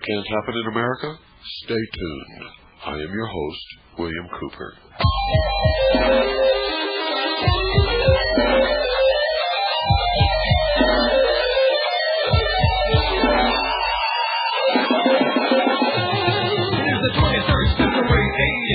Can't happen in America? Stay tuned. I am your host, William Cooper. The 23rd century,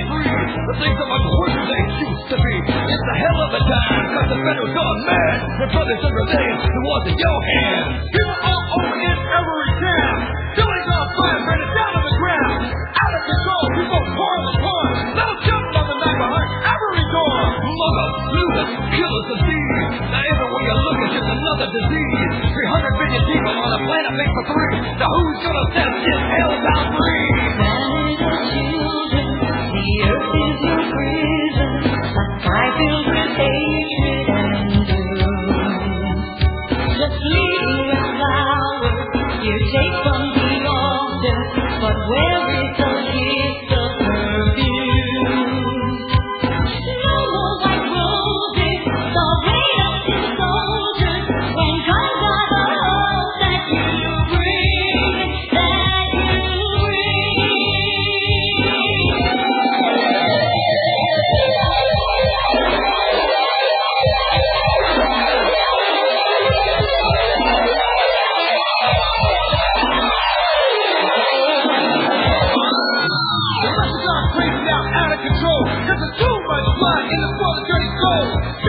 83. The things are much worse than they used to be. It's a hell of a time, cause the federal gone mad. The brothers and rebellion, the war's in your hands. People all over in every town. Buildings on fire, burning down to the ground. Out of control, people pouring upon. Little children on the night behind every door. Muggers, looters, killers of thieves. Now everywhere you look, it's just another disease. 300 billion people on a planet made for three. Now who's gonna set this hell down free? Filled with hatred and doom. Just leaving a flower you take from the altar, but where is the gift of perfume? No more white roses, the weight of the soldiers, when guns are the hope that you bring, that you bring.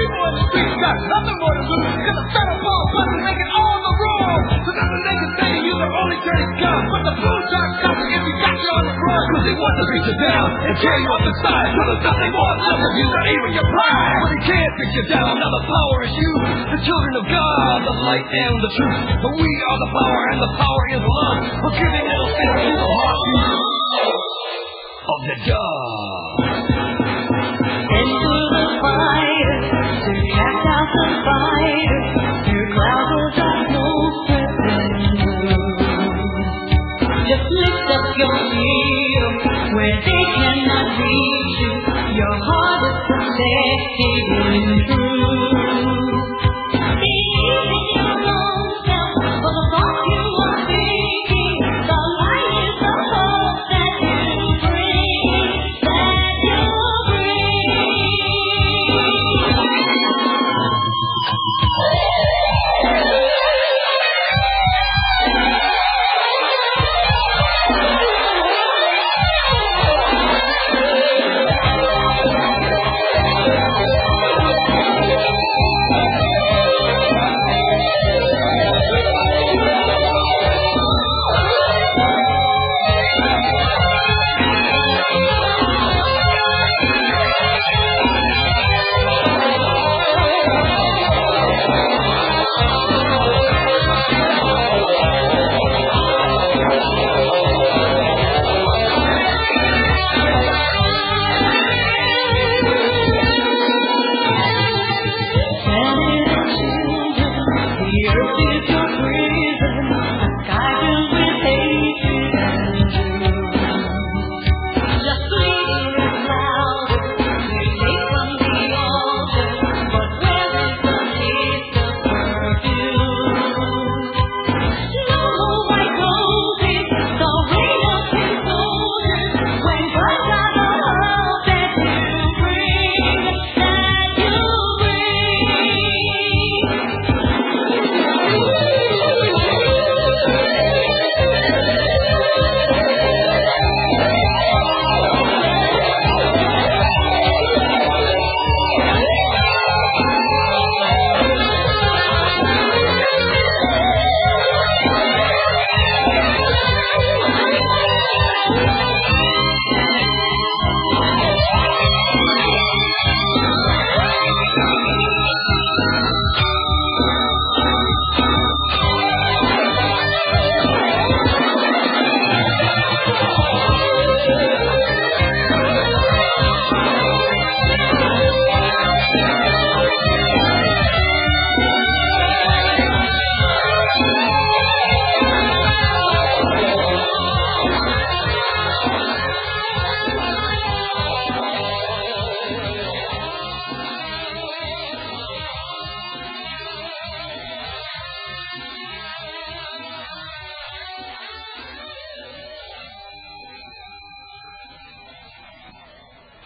Nothing more to lose, cause the federal law wasn't making all the rules. So nothing they can say to you, they're only turning guns. But the blue shot comes if you got you on the run. Cause they want to beat you down and tear you off the side. So there's nothing more left of you, not even your pride. But he can't beat you down, now the power is you. The children of God, the light and the truth. But we are the power and the power is love. We're giving little sin to the heartbeat of the dog. Into the fire, to cast out the fire, through clouds of smoke dripping blue. Just lift up your heel, where they cannot reach you. Your heart is protected and true. Believe in your own self, for the thoughts you are thinking. The light is the hope that you bring, that you bring.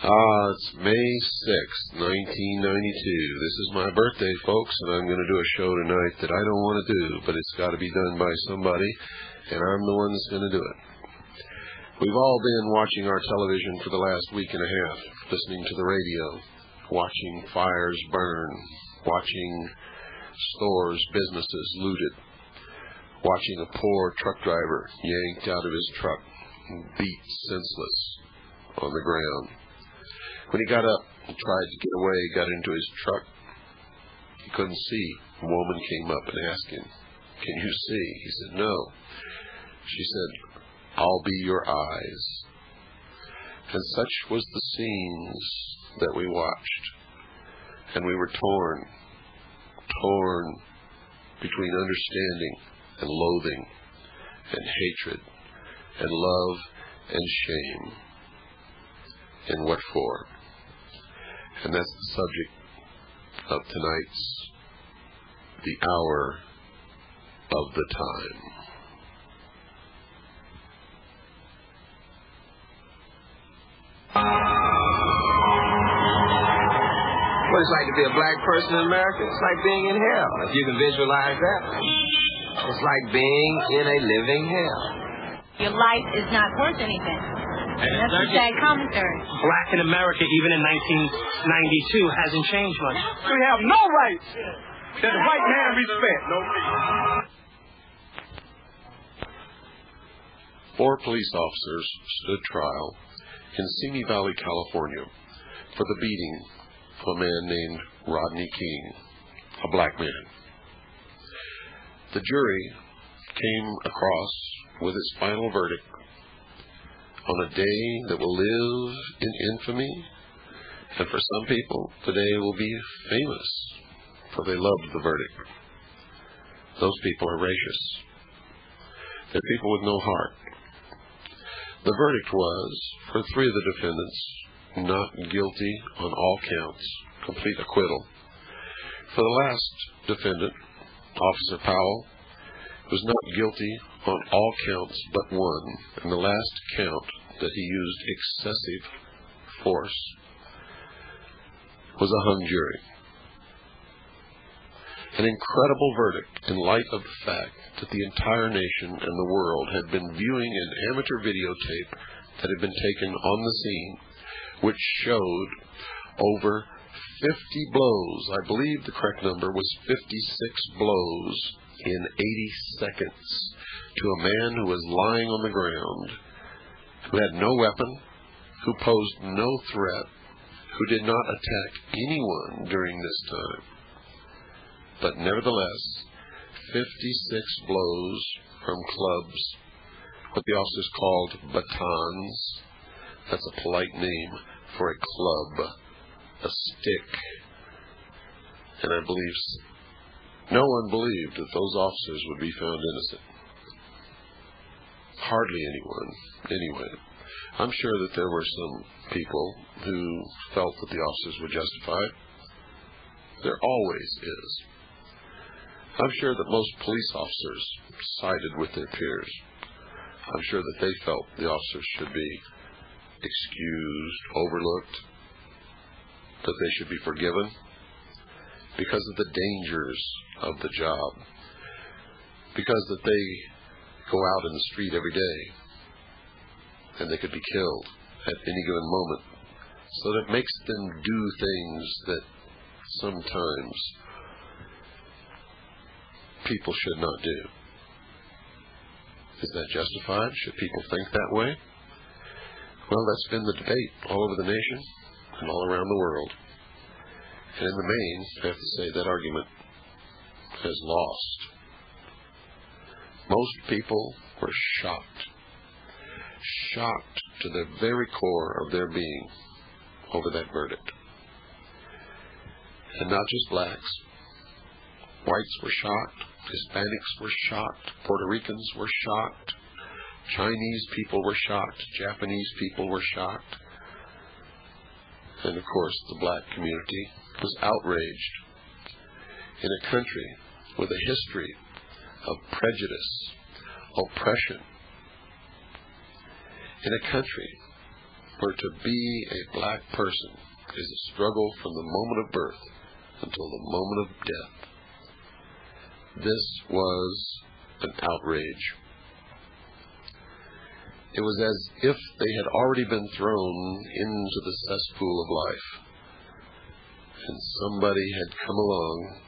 It's May 6th, 1992. This is my birthday, folks, and I'm going to do a show tonight that I don't want to do, but it's got to be done by somebody, and I'm the one that's going to do it. We've all been watching our television for the last week and a half, listening to the radio, watching fires burn, watching stores, businesses looted, watching a poor truck driver yanked out of his truck and beat senseless on the ground. When he got up and tried to get away, got into his truck, he couldn't see. A woman came up and asked him, "Can you see?" He said, "No." She said, "I'll be your eyes." And such was the scenes that we watched. And we were torn between understanding and loathing and hatred and love and shame. And what for? And that's the subject of tonight's The Hour of the Time. What it's like to be a black person in America? It's like being in hell, if you can visualize that. It's like being in a living hell. Your life is not worth anything. That's a sad commentary. Black in America, even in 1992, hasn't changed much. We have no rights that the white man respect. No. 4 police officers stood trial in Simi Valley, California, for the beating of a man named Rodney King, a black man. The jury came across with its final verdict on a day that will live in infamy, and for some people, today will be famous, for they loved the verdict. Those people are racist. They're people with no heart. The verdict was, for 3 of the defendants, not guilty on all counts, complete acquittal. For the last defendant, Officer Powell, was not guilty on all counts but one, and the last count that he used excessive force was a hung jury. An incredible verdict in light of the fact that the entire nation and the world had been viewing an amateur videotape that had been taken on the scene, which showed over 50 blows. I believe the correct number was 56 blows in 80 seconds to a man who was lying on the ground, who had no weapon, who posed no threat, who did not attack anyone during this time. But nevertheless, 56 blows from clubs, what the officers called batons. That's a polite name for a club, a stick. And I believe no one believed that those officers would be found innocent. Hardly anyone, anyway. I'm sure that there were some people who felt that the officers were justified. There always is. I'm sure that most police officers sided with their peers. I'm sure that they felt the officers should be excused, overlooked, that they should be forgiven because of the dangers of the job, because that they go out in the street every day and they could be killed at any given moment. So that makes them do things that sometimes people should not do. Is that justified? Should people think that way? Well, that's been the debate all over the nation and all around the world. And in the main, I have to say that argument has lost. Most people were shocked to the very core of their being over that verdict. And not just blacks. Whites were shocked. Hispanics were shocked. Puerto Ricans were shocked. Chinese people were shocked. Japanese people were shocked. And of course, the black community was outraged. In a country with a history of prejudice, oppression, in a country For to be a black person is a struggle from the moment of birth until the moment of death. This was an outrage. It was as if they had already been thrown into the cesspool of life, and somebody had come along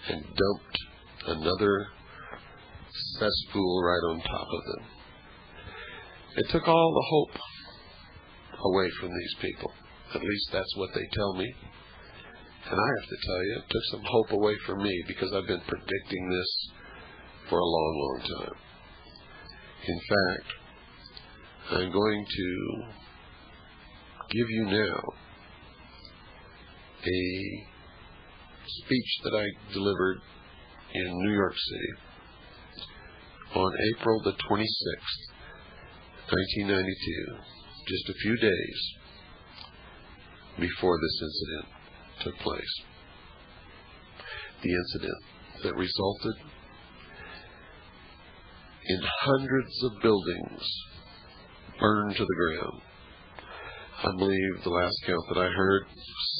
and dumped another cesspool right on top of them. It took all the hope away from these people. At least that's what they tell me. And I have to tell you, it took some hope away from me because I've been predicting this for a long, long time. In fact, I'm going to give you now a speech that I delivered in New York City on April the 26th, 1992, just a few days before this incident took place. The incident that resulted in hundreds of buildings burned to the ground. I believe the last count that I heard,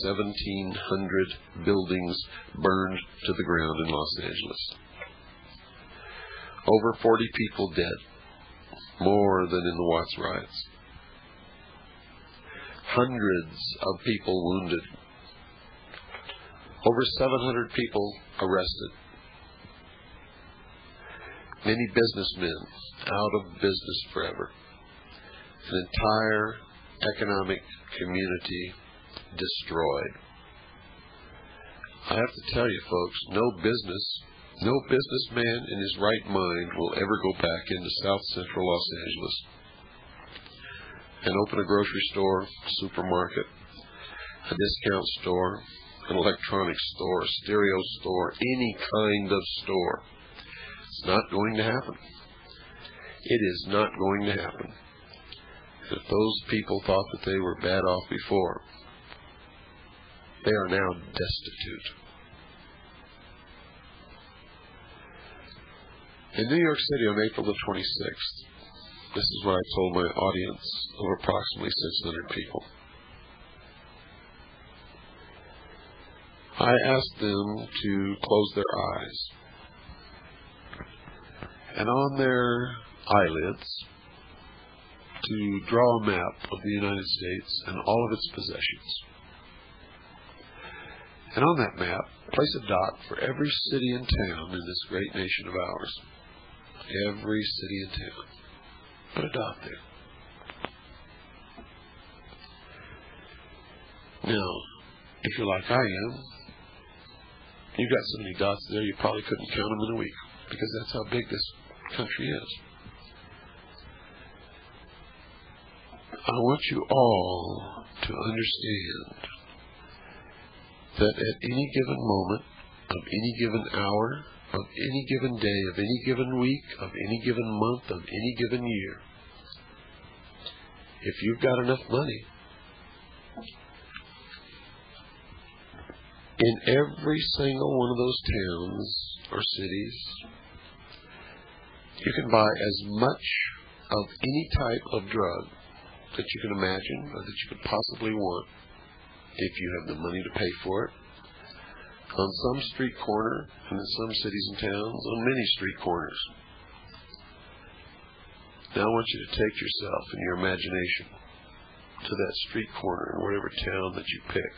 1,700 buildings burned to the ground in Los Angeles. Over 40 people dead, more than in the Watts riots. Hundreds of people wounded. Over 700 people arrested. Many businessmen out of business forever. An entire economic community destroyed. I have to tell you, folks, no businessman in his right mind will ever go back into South Central Los Angeles and open a grocery store, supermarket, a discount store, an electronics store, a stereo store, any kind of store. It's not going to happen. It is not going to happen. If those people thought that they were bad off before, they are now destitute. In New York City on April the 26th, this is what I told my audience of approximately 600 people. I asked them to close their eyes, and on their eyelids to draw a map of the United States and all of its possessions. And on that map, place a dot for every city and town in this great nation of ours. Every city and town. Put a dot there. Now, if you're like I am, you've got so many dots there you probably couldn't count them in a week, because that's how big this country is. I want you all to understand that at any given moment, of any given hour, of any given day, of any given week, of any given month, of any given year, if you've got enough money, in every single one of those towns or cities, you can buy as much of any type of drug that you can imagine or that you could possibly want if you have the money to pay for it. On some street corner, and in some cities and towns, on many street corners. Now I want you to take yourself and your imagination to that street corner in whatever town that you pick.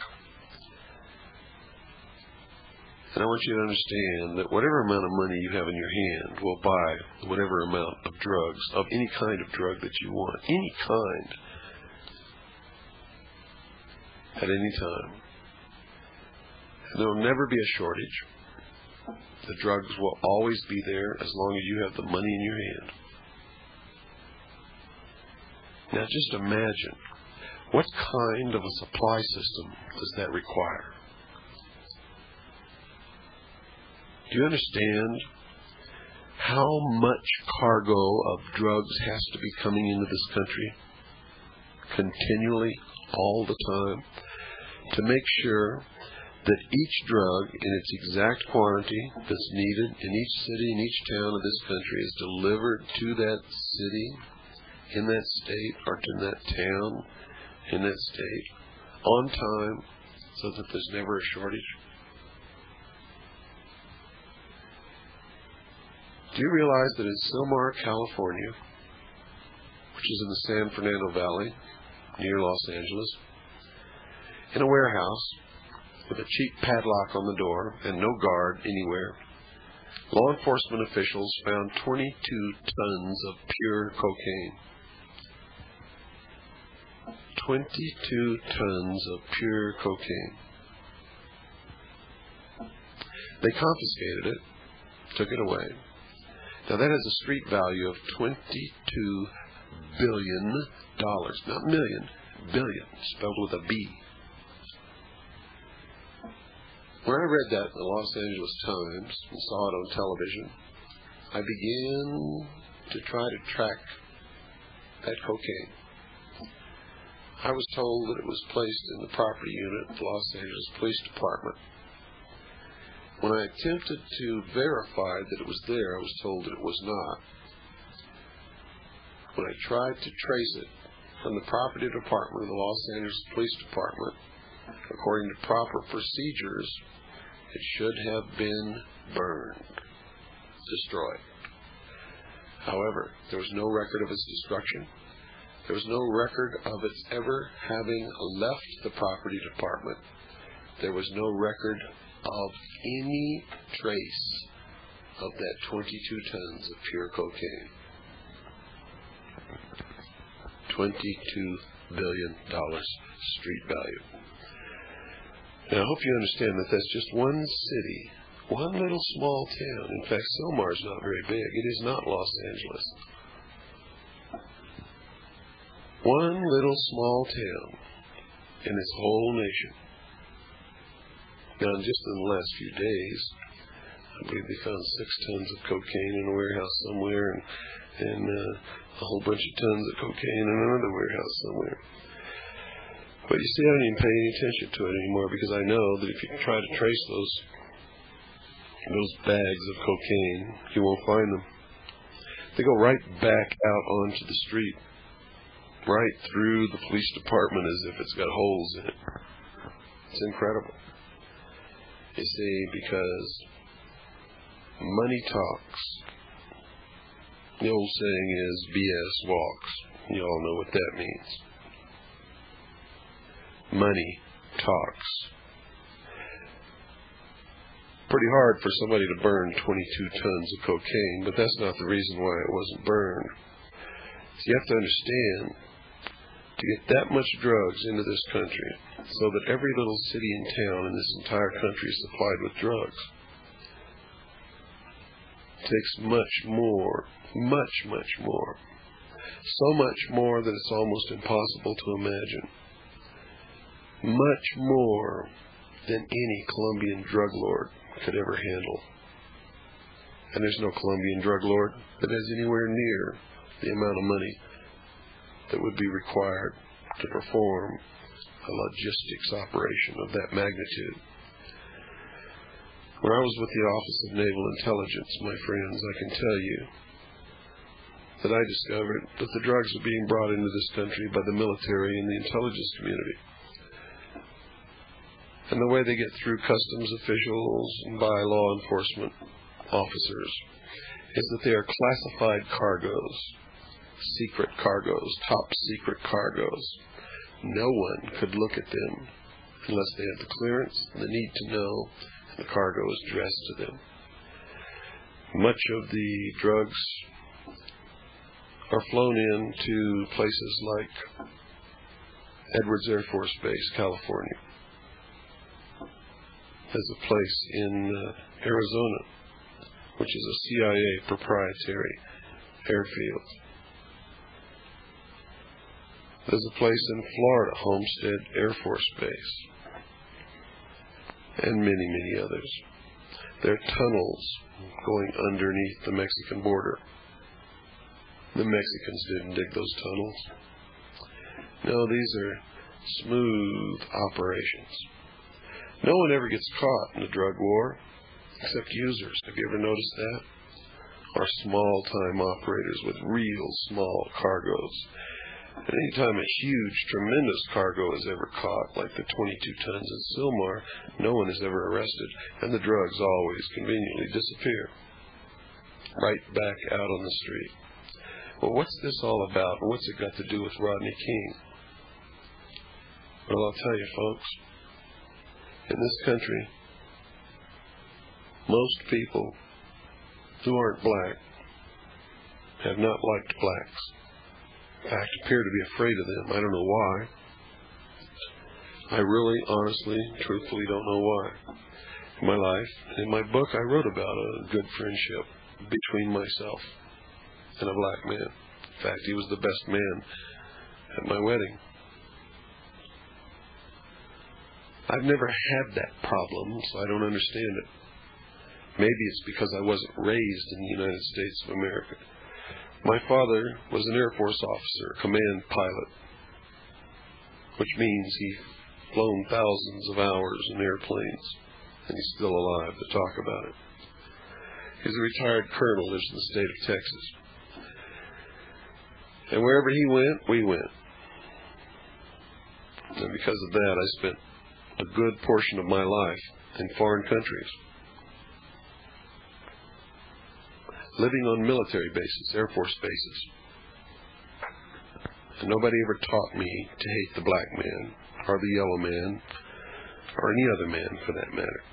And I want you to understand that whatever amount of money you have in your hand will buy whatever amount of drugs, of any kind of drug that you want. Any kind. At any time. And there will never be a shortage. The drugs will always be there as long as you have the money in your hand. Now just imagine, what kind of a supply system does that require? Do you understand how much cargo of drugs has to be coming into this country continually, all the time, to make sure that each drug in its exact quantity that's needed in each city, in each town of this country is delivered to that city in that state or in that town, in that state, on time, so that there's never a shortage? Do you realize that in Sylmar, California, which is in the San Fernando Valley, near Los Angeles, in a warehouse with a cheap padlock on the door and no guard anywhere, law enforcement officials found 22 tons of pure cocaine. 22 tons of pure cocaine. They confiscated it, took it away. Now that has a street value of $22 billion. Not million, billion, spelled with a B. When I read that in the Los Angeles Times and saw it on television, I began to try to track that cocaine. I was told that it was placed in the property unit of the Los Angeles Police Department. When I attempted to verify that it was there, I was told that it was not. When I tried to trace it from the property department of the Los Angeles Police Department, according to proper procedures, it should have been burned, destroyed. However, there was no record of its destruction. There was no record of its ever having left the property department. There was no record of any trace of that 22 tons of pure cocaine. $22 billion street value. Now, I hope you understand that that's just one city, one little small town. In fact, Sylmar is not very big. It is not Los Angeles. One little small town in this whole nation. Now, just in the last few days, I believe they found 6 tons of cocaine in a warehouse somewhere, and a whole bunch of tons of cocaine in another warehouse somewhere. But you see, I don't even pay any attention to it anymore, because I know that if you try to trace those bags of cocaine, you won't find them. They go right back out onto the street, right through the police department as if it's got holes in it. It's incredible. You see, because money talks. The old saying is, BS walks. You all know what that means. Money talks. Pretty hard for somebody to burn 22 tons of cocaine, but that's not the reason why it wasn't burned. So you have to understand, to get that much drugs into this country, so that every little city and town in this entire country is supplied with drugs, takes much more, much more. So much more that it's almost impossible to imagine. Much more than any Colombian drug lord could ever handle. And there's no Colombian drug lord that has anywhere near the amount of money that would be required to perform a logistics operation of that magnitude. When I was with the Office of Naval Intelligence, my friends, I can tell you that I discovered that the drugs are being brought into this country by the military and the intelligence community. And the way they get through customs officials and by law enforcement officers is that they are classified cargoes, secret cargoes, top secret cargoes. No one could look at them unless they had the clearance and the need to know, and the cargo is addressed to them. Much of the drugs are flown in to places like Edwards Air Force Base, California. There's a place in Arizona, which is a CIA proprietary airfield. There's a place in Florida, Homestead Air Force Base, and many others. There are tunnels going underneath the Mexican border. The Mexicans didn't dig those tunnels. No, these are smooth operations. No one ever gets caught in a drug war, except users. Have you ever noticed that? are small-time operators with real small cargoes. And any time a huge, tremendous cargo is ever caught, like the 22 tons in Sylmar, no one is ever arrested, and the drugs always conveniently disappear. Right back out on the street. Well, what's this all about, and what's it got to do with Rodney King? Well, I'll tell you, folks. In this country, most people who aren't black have not liked blacks. In fact, appear to be afraid of them. I don't know why. I really, honestly, truthfully don't know why. In my life, in my book, I wrote about a good friendship between myself and a black man. In fact, he was the best man at my wedding. I've never had that problem, so I don't understand it. Maybe it's because I wasn't raised in the United States of America. My father was an Air Force officer, command pilot, which means he's flown thousands of hours in airplanes, and he's still alive to talk about it. He's a retired colonel, lives in the state of Texas. And wherever he went, we went. And because of that, I spent a good portion of my life in foreign countries, living on military bases, Air Force bases. And nobody ever taught me to hate the black man, or the yellow man, or any other man for that matter.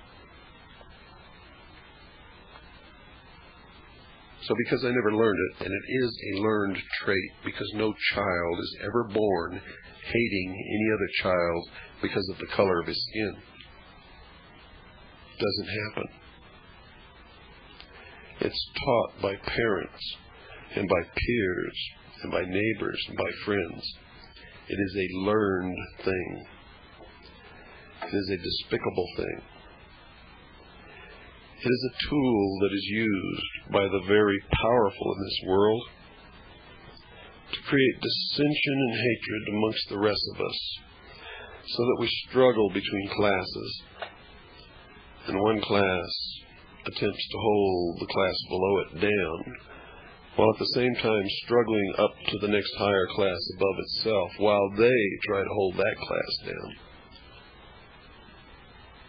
So because I never learned it, and it is a learned trait, because no child is ever born hating any other child because of the color of his skin. It doesn't happen. It's taught by parents, and by peers, and by neighbors, and by friends. It is a learned thing. It is a despicable thing. It is a tool that is used by the very powerful in this world to create dissension and hatred amongst the rest of us, so that we struggle between classes, and one class attempts to hold the class below it down, while at the same time struggling up to the next higher class above itself, while they try to hold that class down.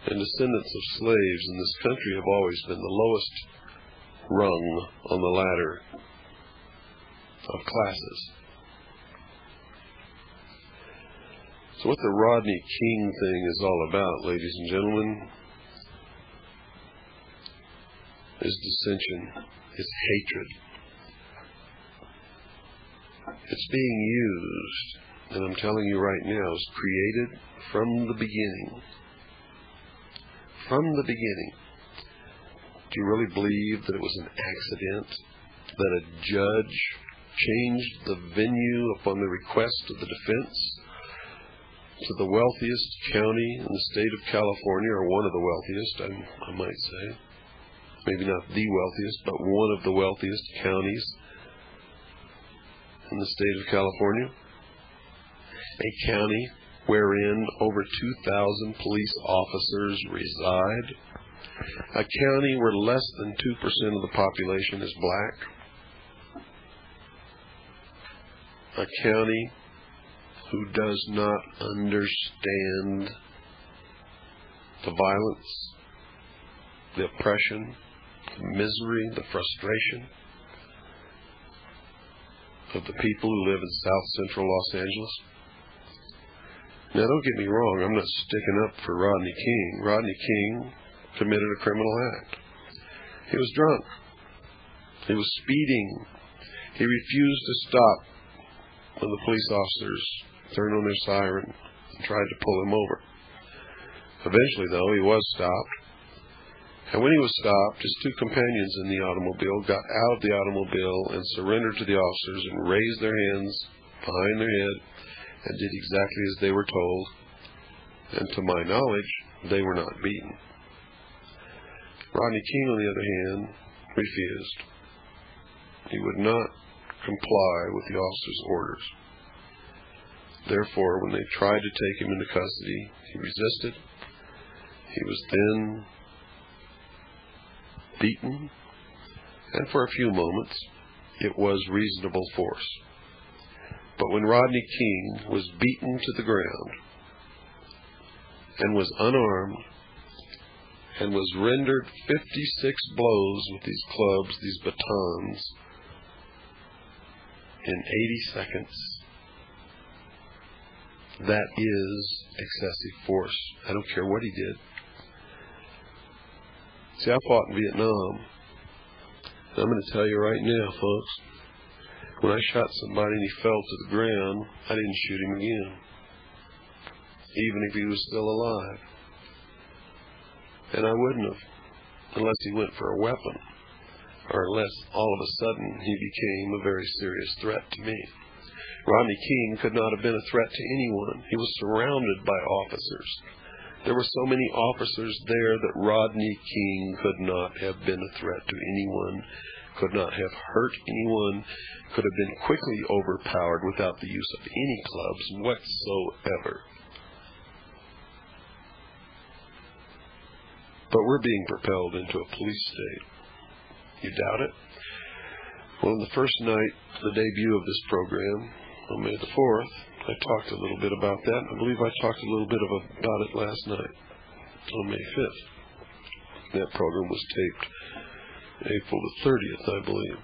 And descendants of slaves in this country have always been the lowest rung on the ladder of classes. So what the Rodney King thing is all about, ladies and gentlemen, is dissension, is hatred. It's being used, and I'm telling you right now, is created from the beginning. From the beginning. Do you really believe that it was an accident that a judge changed the venue upon the request of the defense to the wealthiest county in the state of California, or one of the wealthiest, I might say? Maybe not the wealthiest, but one of the wealthiest counties in the state of California. A county wherein over 2,000 police officers reside. A county where less than 2% of the population is black. A county who does not understand the violence, the oppression, the misery, the frustration of the people who live in South Central Los Angeles. Now, don't get me wrong, I'm not sticking up for Rodney King. Rodney King committed a criminal act. He was drunk. He was speeding. He refused to stop when the police officers turned on their siren and tried to pull him over. Eventually, though, he was stopped. And when he was stopped, his two companions in the automobile got out of the automobile and surrendered to the officers and raised their hands behind their head and did exactly as they were told. And to my knowledge, they were not beaten. Rodney King, on the other hand, refused. He would not comply with the officers' orders. Therefore, when they tried to take him into custody, he resisted. He was then beaten And for a few moments, it was reasonable force. But when Rodney King was beaten to the ground and was unarmed and was rendered 56 blows with these clubs, these batons, in 80 seconds, that is excessive force. I don't care what he did. See, I fought in Vietnam. And I'm going to tell you right now, folks, when I shot somebody and he fell to the ground, I didn't shoot him again, even if he was still alive. And I wouldn't have, unless he went for a weapon, or unless all of a sudden he became a very serious threat to me. Rodney King could not have been a threat to anyone. He was surrounded by officers. There were so many officers there that Rodney King could not have been a threat to anyone, could not have hurt anyone, could have been quickly overpowered without the use of any clubs whatsoever. But we're being propelled into a police state. You doubt it? Well, on the first night, the debut of this program, on May the 4th, I talked a little bit about that. I believe I talked a little bit about it last night, on May 5th. That program was taped April the 30th, I believe.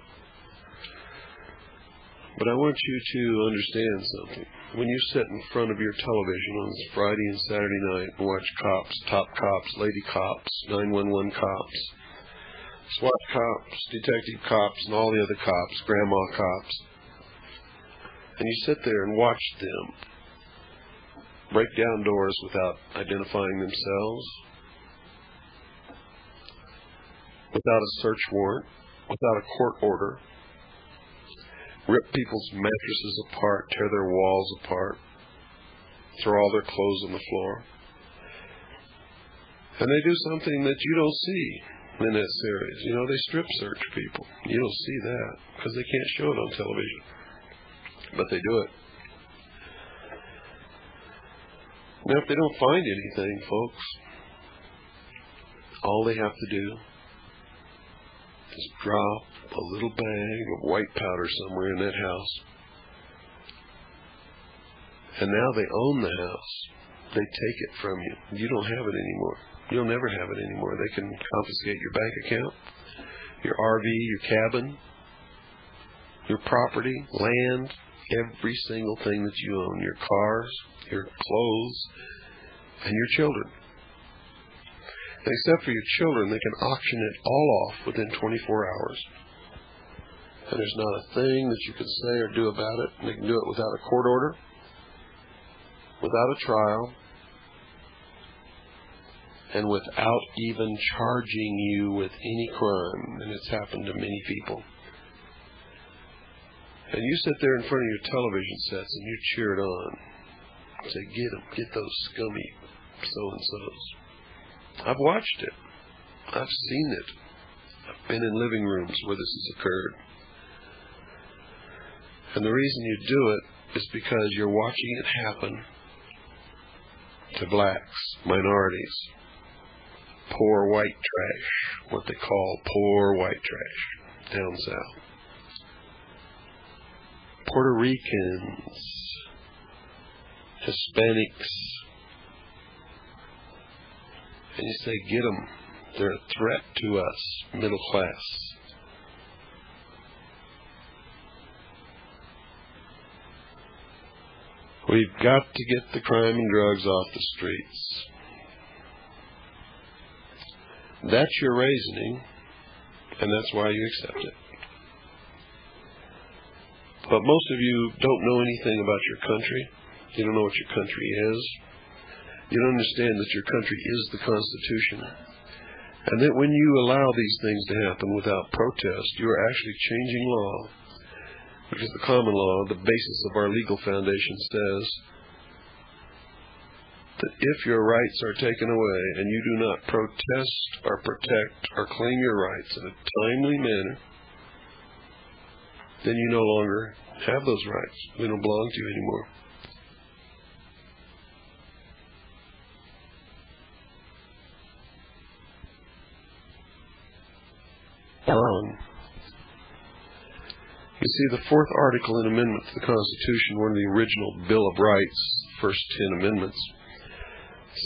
But I want you to understand something. When you sit in front of your television on Friday and Saturday night and watch cops, top cops, lady cops, 911 cops, SWAT cops, detective cops, and all the other cops, grandma cops, and you sit there and watch them break down doors without identifying themselves, without a search warrant, without a court order, rip people's mattresses apart, tear their walls apart, throw all their clothes on the floor. And they do something that you don't see in that series. You know, they strip search people. You don't see that because they can't show it on television. But they do it. Now, if they don't find anything, folks, all they have to do is drop a little bag of white powder somewhere in that house. And now they own the house. They take it from you. You don't have it anymore. You'll never have it anymore. They can confiscate your bank account, your RV, your cabin, your property, land, every single thing that you own, your cars, your clothes, and your children. And except for your children, they can auction it all off within 24 hours. And there's not a thing that you can say or do about it. And they can do it without a court order, without a trial, and without even charging you with any crime. And it's happened to many people. And you sit there in front of your television sets and you cheer it on. Say, get them, get those scummy so-and-sos. I've watched it. I've seen it. I've been in living rooms where this has occurred. And the reason you do it is because you're watching it happen to blacks, minorities, poor white trash, what they call poor white trash down south. Puerto Ricans, Hispanics, and you say, get them. They're a threat to us, middle class. We've got to get the crime and drugs off the streets. That's your reasoning, and that's why you accept it. But most of you don't know anything about your country. You don't know what your country is. You don't understand that your country is the Constitution. And that when you allow these things to happen without protest, you are actually changing law. Because the common law, the basis of our legal foundation, says that if your rights are taken away and you do not protest or protect or claim your rights in a timely manner, then you no longer have those rights. They don't belong to you anymore. You see, the fourth article and amendment to the Constitution, one of the original Bill of Rights, first 10 amendments,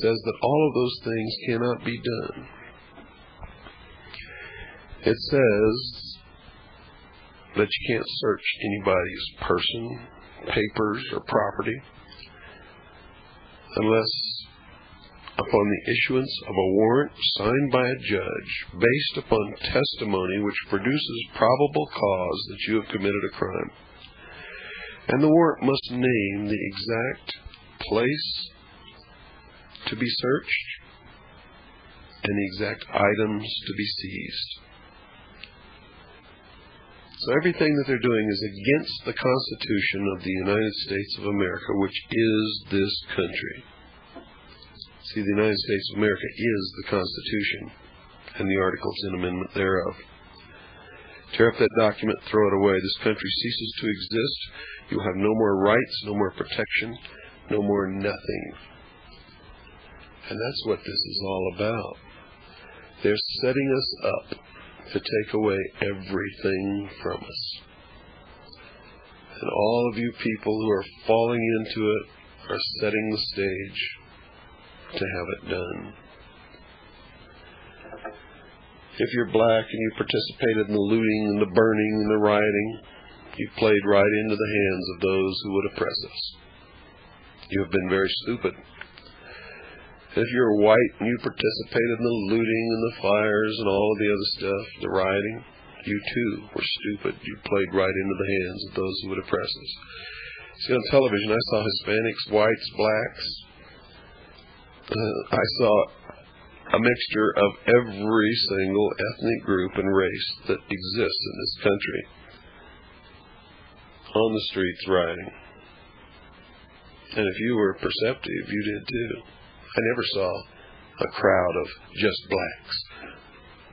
says that all of those things cannot be done. It says that you can't search anybody's person, papers, or property unless upon the issuance of a warrant signed by a judge based upon testimony which produces probable cause that you have committed a crime. And the warrant must name the exact place to be searched and the exact items to be seized. So everything that they're doing is against the Constitution of the United States of America, which is this country. See, the United States of America is the Constitution and the Articles and Amendment thereof. Tear up that document, throw it away. This country ceases to exist. You'll have no more rights, no more protection, no more nothing. And that's what this is all about. They're setting us up to take away everything from us. And all of you people who are falling into it are setting the stage to have it done. If you're black and you participated in the looting and the burning and the rioting, you played right into the hands of those who would oppress us. You have been very stupid. If you're white and you participated in the looting and the fires and all of the other stuff, the rioting, you too were stupid. You played right into the hands of those who would oppress us. See, on television I saw Hispanics, whites, blacks. I saw a mixture of every single ethnic group and race that exists in this country on the streets rioting. And if you were perceptive, you did too. I never saw a crowd of just blacks,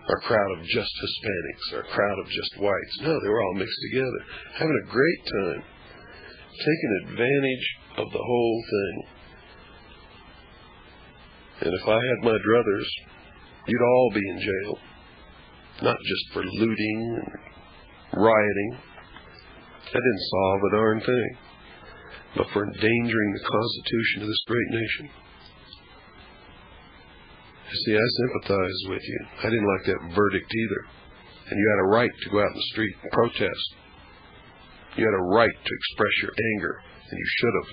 or a crowd of just Hispanics, or a crowd of just whites. No, they were all mixed together, having a great time, taking advantage of the whole thing. And if I had my druthers, you'd all be in jail. Not just for looting and rioting. That didn't solve a darn thing. But for endangering the Constitution of this great nation. You see, I sympathize with you. I didn't like that verdict either. And you had a right to go out in the street and protest. You had a right to express your anger, and you should have.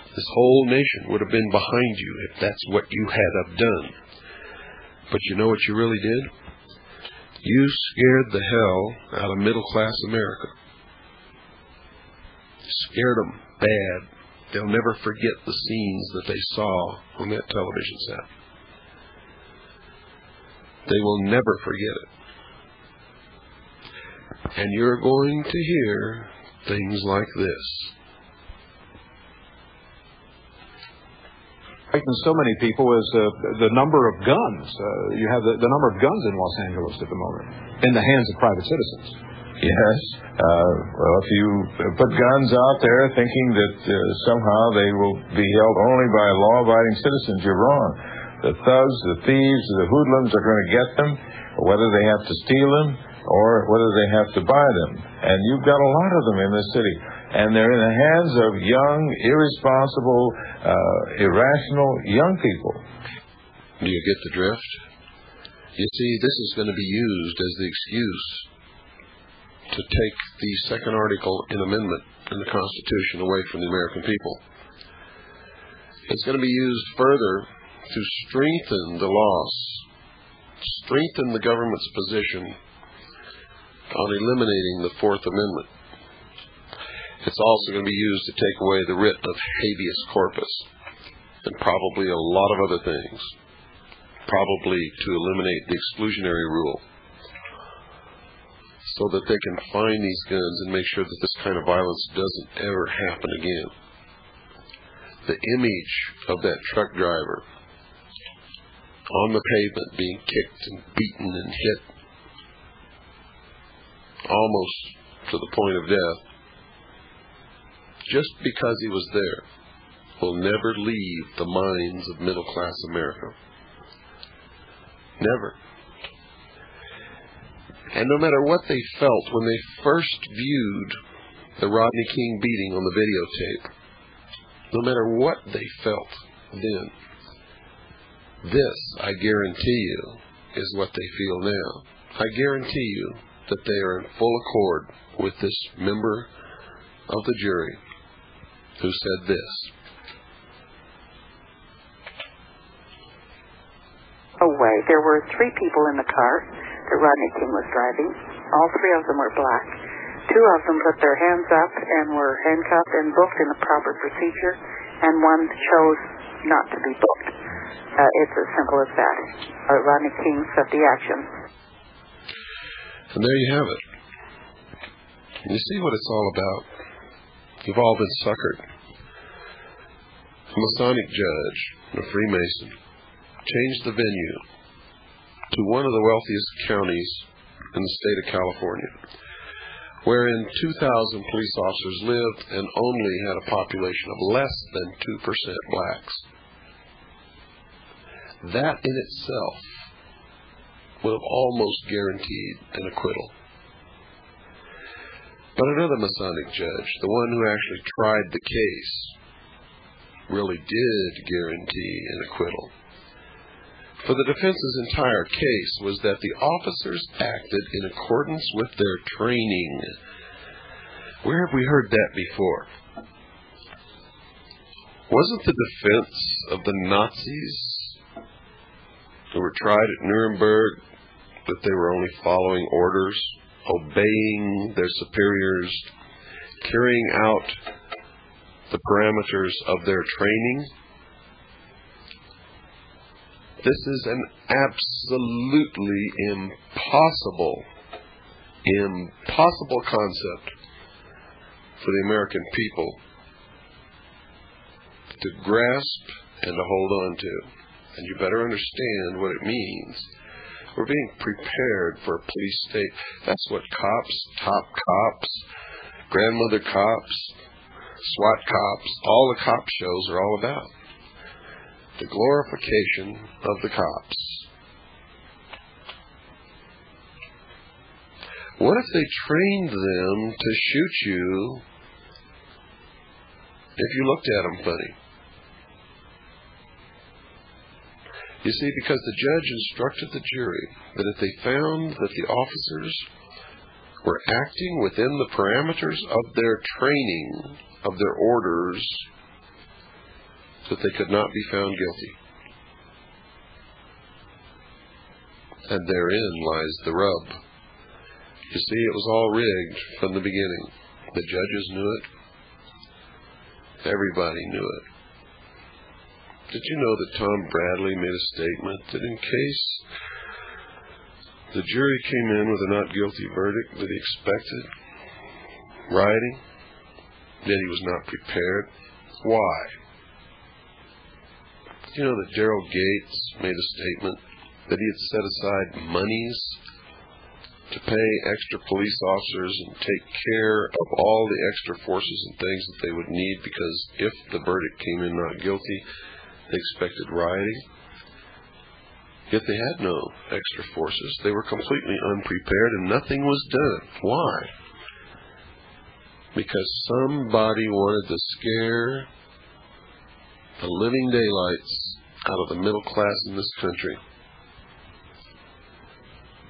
This whole nation would have been behind you if that's what you had have done. But you know what you really did? You scared the hell out of middle-class America. Scared them bad. They'll never forget the scenes that they saw on that television set. They will never forget it. And you're going to hear things like this. Frighten so many people is the number of guns. You have the number of guns in Los Angeles at the moment in the hands of private citizens. Yes. Well, if you put guns out there thinking that somehow they will be held only by law-abiding citizens, you're wrong. The thugs, the thieves, the hoodlums are going to get them, whether they have to steal them or whether they have to buy them. And you've got a lot of them in this city. And they're in the hands of young, irresponsible, irrational young people. Do you get the drift? You see, this is going to be used as the excuse to take the second article in amendment in the Constitution away from the American people. It's going to be used further to strengthen the laws, strengthen the government's position on eliminating the Fourth Amendment. It's also going to be used to take away the writ of habeas corpus and probably a lot of other things, probably to eliminate the exclusionary rule so that they can find these guns and make sure that this kind of violence doesn't ever happen again. The image of that truck driver on the pavement being kicked and beaten and hit almost to the point of death, just because he was there, will never leave the minds of middle-class America. Never. And no matter what they felt when they first viewed the Rodney King beating on the videotape, no matter what they felt then, this, I guarantee you, is what they feel now. I guarantee you that they are in full accord with this member of the jury who said this. Away. There were 3 people in the car that Rodney King was driving. All 3 of them were black. 2 of them put their hands up and were handcuffed and booked in the proper procedure, and 1 chose not to be booked. It's as simple as that. Rodney King set the action. And there you have it. You see what it's all about. You've all been suckered. A Masonic judge, a Freemason, changed the venue to one of the wealthiest counties in the state of California, wherein 2,000 police officers lived and only had a population of less than 2% blacks. That in itself would have almost guaranteed an acquittal. But another Masonic judge, the one who actually tried the case, really did guarantee an acquittal. For the defense's entire case was that the officers acted in accordance with their training. Where have we heard that before? Wasn't the defense of the Nazis who were tried at Nuremberg that they were only following orders, obeying their superiors, carrying out the parameters of their training? This is an absolutely impossible concept for the American people to grasp and to hold on to. And you better understand what it means. We're being prepared for a police state. That's what cops, top cops, grandmother cops, SWAT cops, all the cop shows are all about. The glorification of the cops. What if they trained them to shoot you if you looked at them funny? You see, because the judge instructed the jury that if they found that the officers were acting within the parameters of their training, of their orders, that they could not be found guilty. And therein lies the rub. You see, it was all rigged from the beginning. The judges knew it. Everybody knew it. Did you know that Tom Bradley made a statement that in case the jury came in with a not guilty verdict that he expected rioting, that he was not prepared? Why? You know that Daryl Gates made a statement that he had set aside monies to pay extra police officers and take care of all the extra forces and things that they would need because if the verdict came in not guilty, they expected rioting. Yet they had no extra forces. They were completely unprepared and nothing was done. Why? Because somebody wanted to scare the living daylights out of the middle class in this country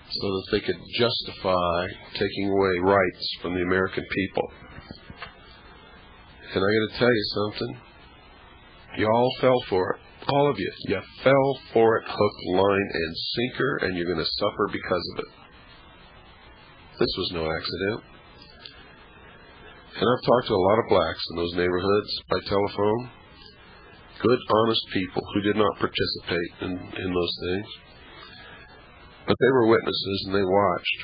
so that they could justify taking away rights from the American people. And I got to tell you something. You all fell for it. All of you. You fell for it hook, line, and sinker, and you're going to suffer because of it. This was no accident. And I've talked to a lot of blacks in those neighborhoods by telephone. Good, honest people who did not participate in those things. But they were witnesses and they watched.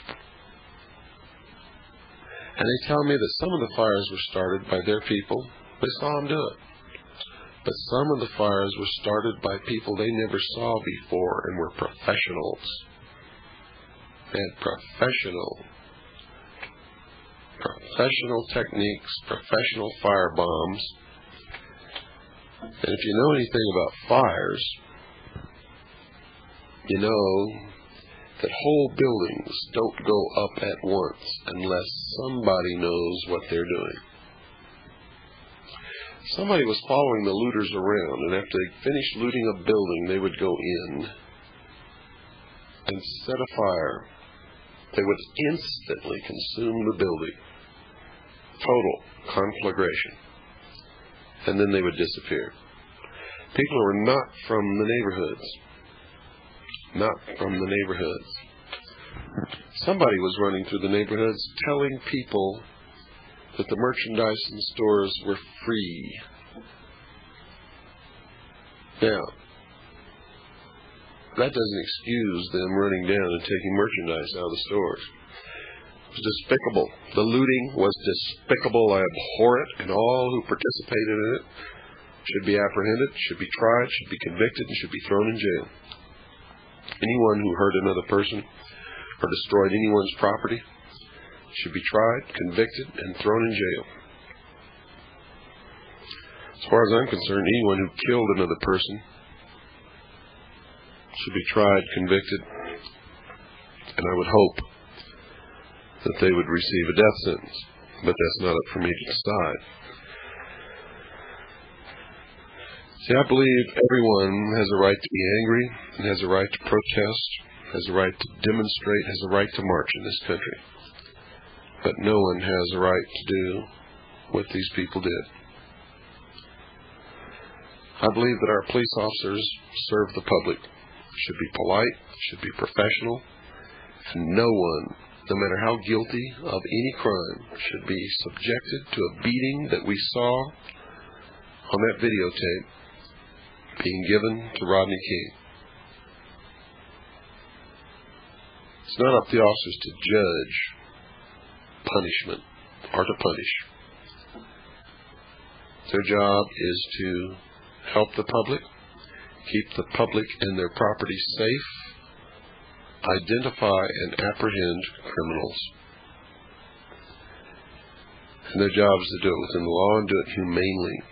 And they tell me that some of the fires were started by their people. They saw them do it. But some of the fires were started by people they never saw before and were professionals. They had professional techniques, professional fire bombs. And if you know anything about fires, you know that whole buildings don't go up at once unless somebody knows what they're doing. Somebody was following the looters around, and after they finished looting a building, they would go in and set a fire. They would instantly consume the building. Total conflagration. And then they would disappear. People who are not from the neighborhoods. Not from the neighborhoods. Somebody was running through the neighborhoods telling people that the merchandise in stores were free. Now, that doesn't excuse them running down and taking merchandise out of the stores. It was despicable. The looting was despicable. I abhor it, and all who participated in it should be apprehended, should be tried, should be convicted, and should be thrown in jail. Anyone who hurt another person or destroyed anyone's property should be tried, convicted, and thrown in jail. As far as I'm concerned, anyone who killed another person should be tried, convicted, and I would hope that they would receive a death sentence. But that's not up for me to decide. See, I believe everyone has a right to be angry, and has a right to protest, has a right to demonstrate, has a right to march in this country. But no one has a right to do what these people did. I believe that our police officers serve the public, should be polite, should be professional, and no one, no matter how guilty of any crime, should be subjected to a beating that we saw on that videotape being given to Rodney King. It's not up to the officers to judge punishment or to punish. Their job is to help the public, keep the public and their property safe, identify and apprehend criminals. And their job is to do it within the law and do it humanely.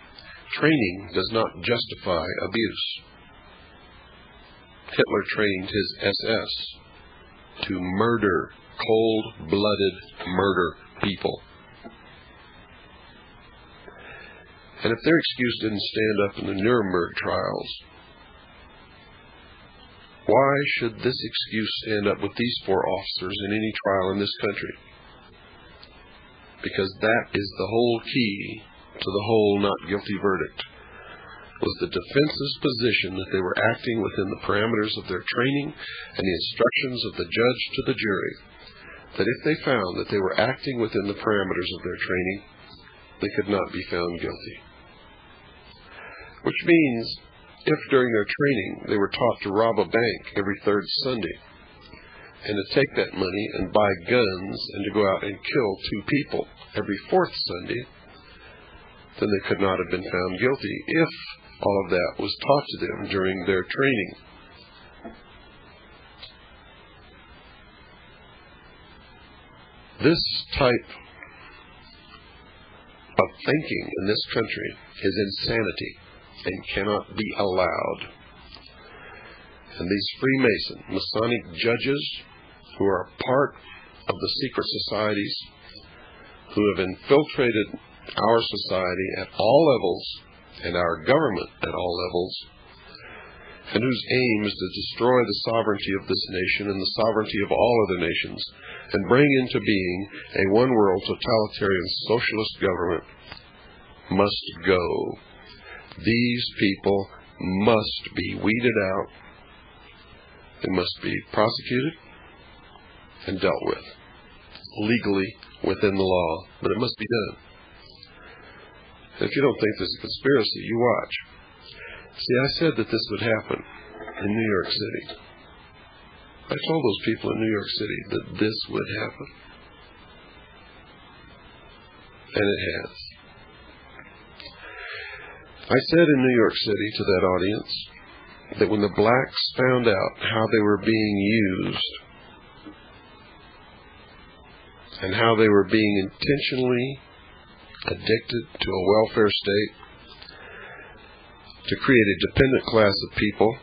Training does not justify abuse. Hitler trained his SS to murder, cold-blooded murder people. And if their excuse didn't stand up in the Nuremberg trials, why should this excuse stand up with these 4 officers in any trial in this country? Because that is the whole key to the whole not guilty verdict, was the defense's position that they were acting within the parameters of their training and the instructions of the judge to the jury, that if they found that they were acting within the parameters of their training, they could not be found guilty. Which means, if during their training they were taught to rob a bank every 3rd Sunday, and to take that money and buy guns and to go out and kill 2 people every 4th Sunday, then they could not have been found guilty if all of that was taught to them during their training. This type of thinking in this country is insanity and cannot be allowed. And these Freemason, Masonic judges who are part of the secret societies, who have infiltrated our society at all levels and our government at all levels, and whose aim is to destroy the sovereignty of this nation and the sovereignty of all other nations and bring into being a one-world totalitarian socialist government, must go. These people must be weeded out. They must be prosecuted and dealt with legally within the law, but it must be done. And if you don't think there's a conspiracy, you watch. See, I said that this would happen in New York City. I told those people in New York City that this would happen. And it has. I said in New York City to that audience that when the blacks found out how they were being used and how they were being intentionally addicted to a welfare state to create a dependent class of people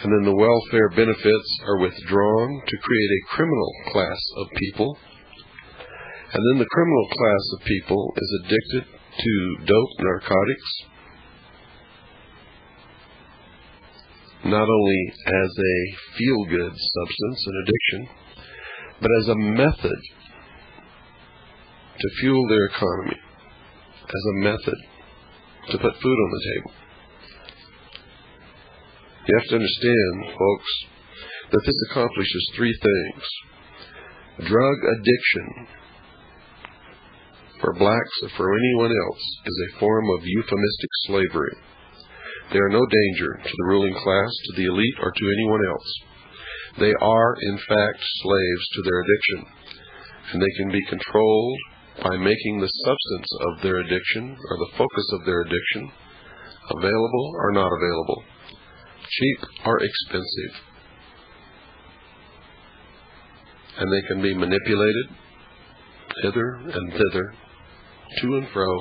And then the welfare benefits are withdrawn to create a criminal class of people. And then the criminal class of people is addicted to dope, narcotics, not only as a feel-good substance and addiction, but as a method to fuel their economy, as a method to put food on the table. You have to understand, folks, that this accomplishes three things. Drug addiction for blacks or for anyone else is a form of euphemistic slavery. They are no danger to the ruling class, to the elite, or to anyone else. They are, in fact, slaves to their addiction, and they can be controlled by making the substance of their addiction, or the focus of their addiction, available or not available, cheap or expensive. And they can be manipulated hither and thither, to and fro.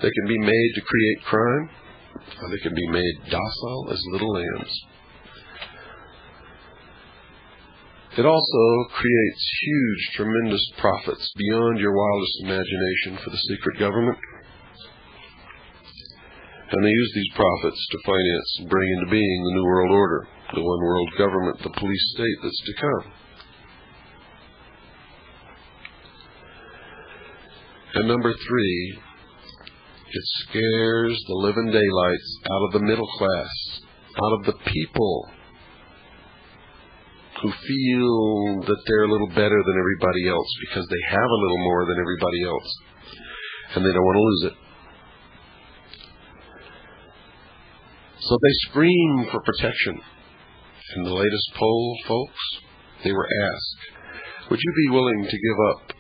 They can be made to create crime, or they can be made docile as little lambs. It also creates huge, tremendous profits beyond your wildest imagination for the secret government. And they use these profits to finance and bring into being the New World Order, the one world government, the police state that's to come. And number three, it scares the living daylights out of the middle class, out of the people who feel that they're a little better than everybody else because they have a little more than everybody else, and they don't want to lose it. So they scream for protection. In the latest poll, folks, they were asked, would you be willing to give up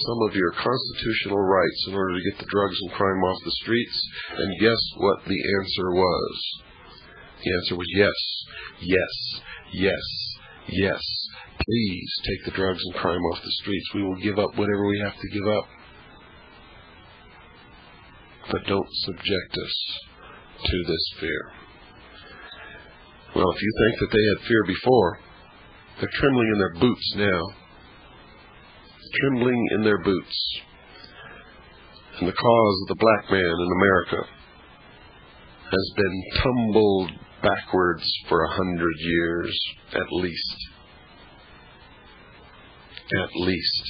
some of your constitutional rights in order to get the drugs and crime off the streets? And guess what the answer was? The answer was yes, yes, yes, yes. Please take the drugs and crime off the streets. We will give up whatever we have to give up. But don't subject us to this fear. Well, if you think that they had fear before, they're trembling in their boots now. Trembling in their boots. And the cause of the black man in America has been tumbled backwards for 100 years, at least. At least.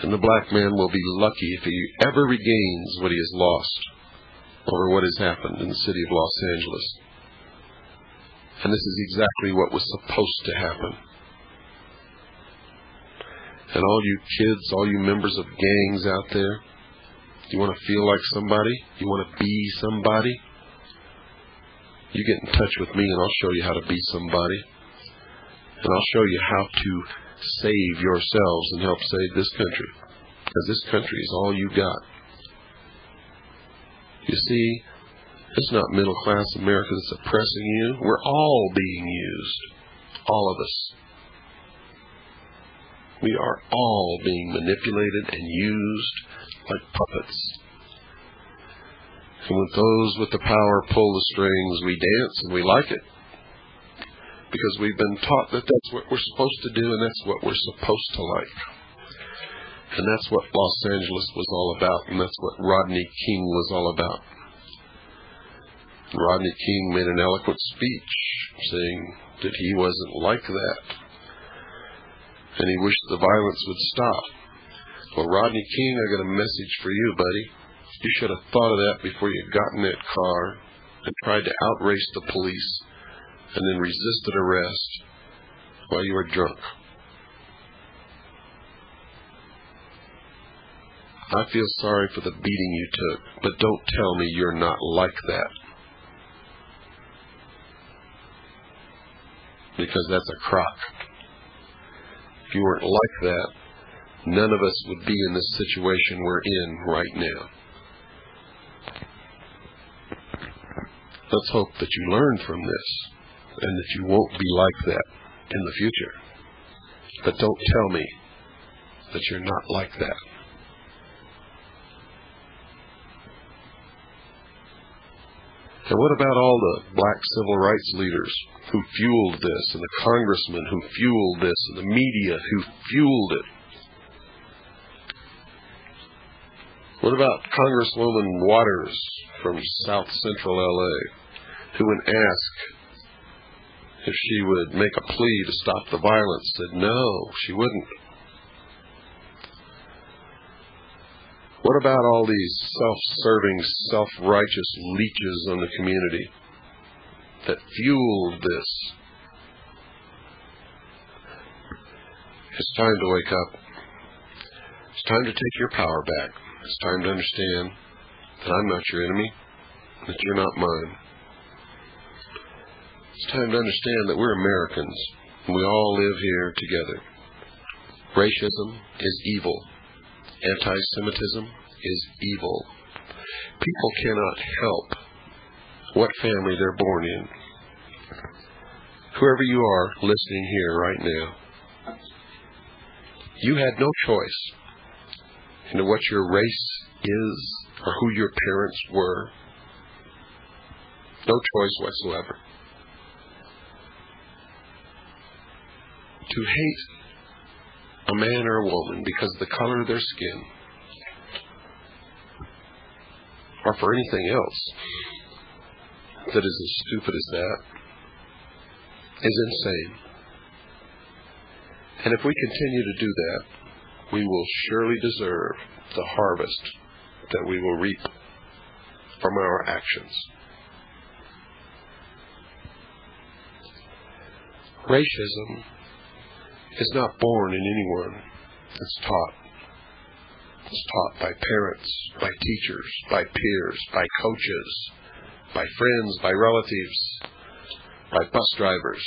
And the black man will be lucky if he ever regains what he has lost over what has happened in the city of Los Angeles. And this is exactly what was supposed to happen. And all you kids, all you members of gangs out there, you want to feel like somebody? You want to be somebody? You get in touch with me and I'll show you how to be somebody. And I'll show you how to save yourselves and help save this country. Because this country is all you got. You see, it's not middle class America that's oppressing you. We're all being used. All of us. We are all being manipulated and used like puppets. And when those with the power pull the strings, we dance and we like it. Because we've been taught that that's what we're supposed to do and that's what we're supposed to like. And that's what Los Angeles was all about, and that's what Rodney King was all about. Rodney King made an eloquent speech saying that he wasn't like that. And he wished the violence would stop. Well, Rodney King, I got a message for you, buddy. You should have thought of that before you got in that car and tried to outrace the police and then resisted arrest while you were drunk. I feel sorry for the beating you took, but don't tell me you're not like that. Because that's a crock. If you weren't like that, none of us would be in this situation we're in right now. Let's hope that you learn from this and that you won't be like that in the future. But don't tell me that you're not like that. And what about all the black civil rights leaders who fueled this, and the congressmen who fueled this, and the media who fueled it? What about Congresswoman Waters from South Central L.A., who, when asked if she would make a plea to stop the violence, said no, she wouldn't? What about all these self-serving, self-righteous leeches on the community that fueled this? It's time to wake up. It's time to take your power back. It's time to understand that I'm not your enemy, that you're not mine. It's time to understand that we're Americans, and we all live here together. Racism is evil. Anti-Semitism is evil. People cannot help what family they're born in. Whoever you are listening here right now, you had no choice into what your race is or who your parents were. No choice whatsoever. To hate a man or a woman because of the color of their skin, or for anything else that is as stupid as that, is insane. And if we continue to do that, we will surely deserve the harvest that we will reap from our actions. Racism is not born in anyone. It's taught. It's taught by parents, by teachers, by peers, by coaches, by friends, by relatives, by bus drivers.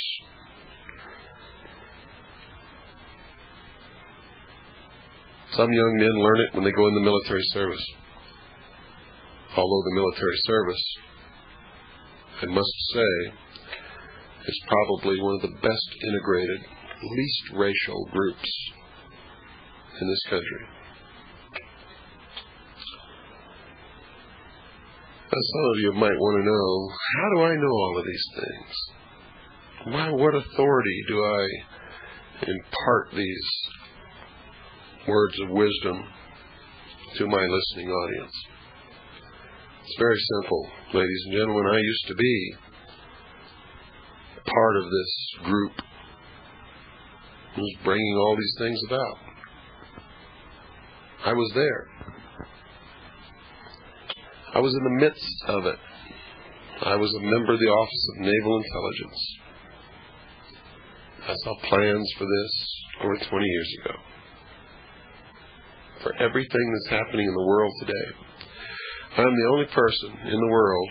Some young men learn it when they go in the military service. Although the military service, I must say, is probably one of the best integrated, least racial groups in this country. Some of you might want to know, how do I know all of these things? By what authority do I impart these words of wisdom to my listening audience? It's very simple, ladies and gentlemen. I used to be part of this group who was bringing all these things about. I was there. I was in the midst of it. I was a member of the Office of Naval Intelligence. I saw plans for this over 20 years ago. For everything that's happening in the world today, I'm the only person in the world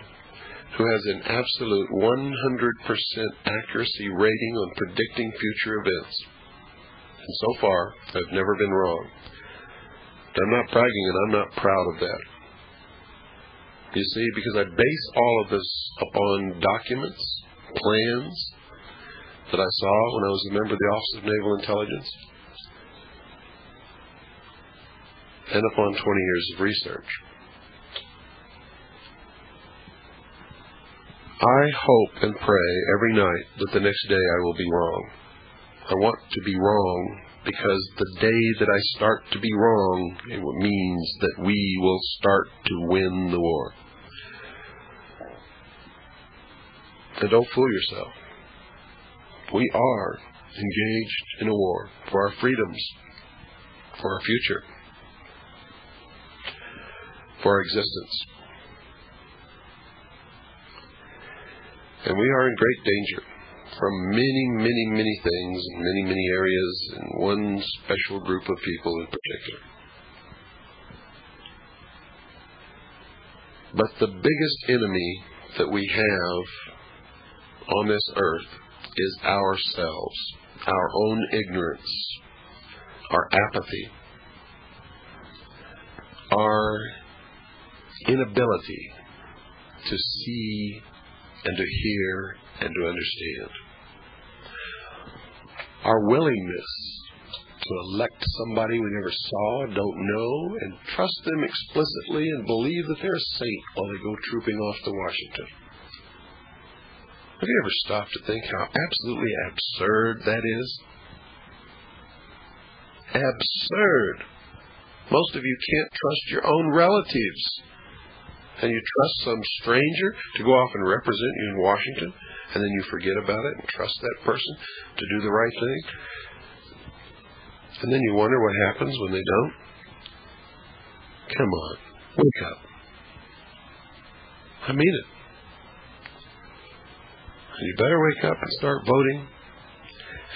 who has an absolute 100% accuracy rating on predicting future events. And so far, I've never been wrong. I'm not bragging, and I'm not proud of that. You see, because I base all of this upon documents, plans that I saw when I was a member of the Office of Naval Intelligence, and upon 20 years of research. I hope and pray every night that the next day I will be wrong. I want to be wrong because the day that I start to be wrong, it means that we will start to win the war. And don't fool yourself. We are engaged in a war for our freedoms, for our future, for our existence. And we are in great danger from many, many, many things in many, many areas, and one special group of people in particular. But the biggest enemy that we have on this earth is ourselves, our own ignorance, our apathy, our inability to see and to hear and to understand. Our willingness to elect somebody we never saw, don't know, and trust them explicitly and believe that they're a saint while they go trooping off to Washington. Have you ever stopped to think how absolutely absurd that is? Absurd. Most of you can't trust your own relatives. And you trust some stranger to go off and represent you in Washington, and then you forget about it and trust that person to do the right thing. And then you wonder what happens when they don't. Come on, wake up. I mean it. And you better wake up and start voting.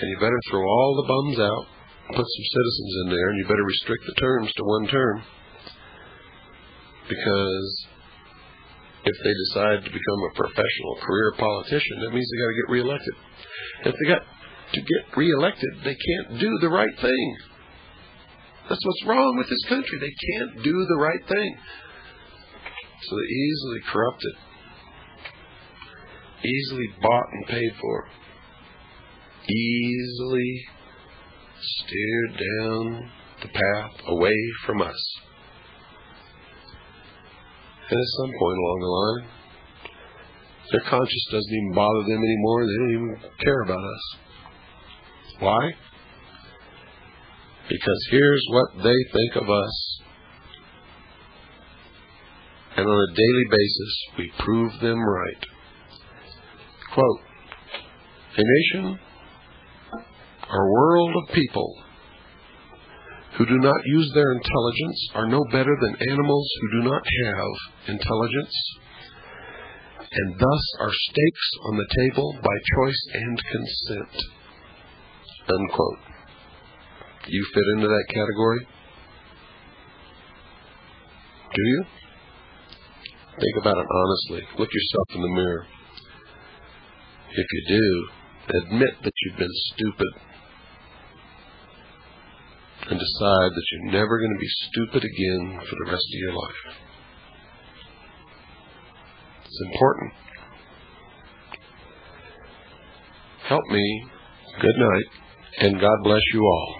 And you better throw all the bums out, put some citizens in there, and you better restrict the terms to one term. Because if they decide to become a professional career politician, that means they got to get reelected. If they got to get reelected, they can't do the right thing. That's what's wrong with this country. They can't do the right thing. So they're easily corrupted, easily bought and paid for, easily steered down the path away from us. And at some point along the line, their conscience doesn't even bother them anymore. They don't even care about us. Why? Because here's what they think of us. And on a daily basis, we prove them right. Quote, a nation or world of people who do not use their intelligence are no better than animals who do not have intelligence, and thus are stakes on the table by choice and consent. Unquote. You fit into that category? Do you? Think about it honestly. Look yourself in the mirror. If you do, admit that you've been stupid. And decide that you're never going to be stupid again for the rest of your life. It's important. Help me. Good night. And God bless you all.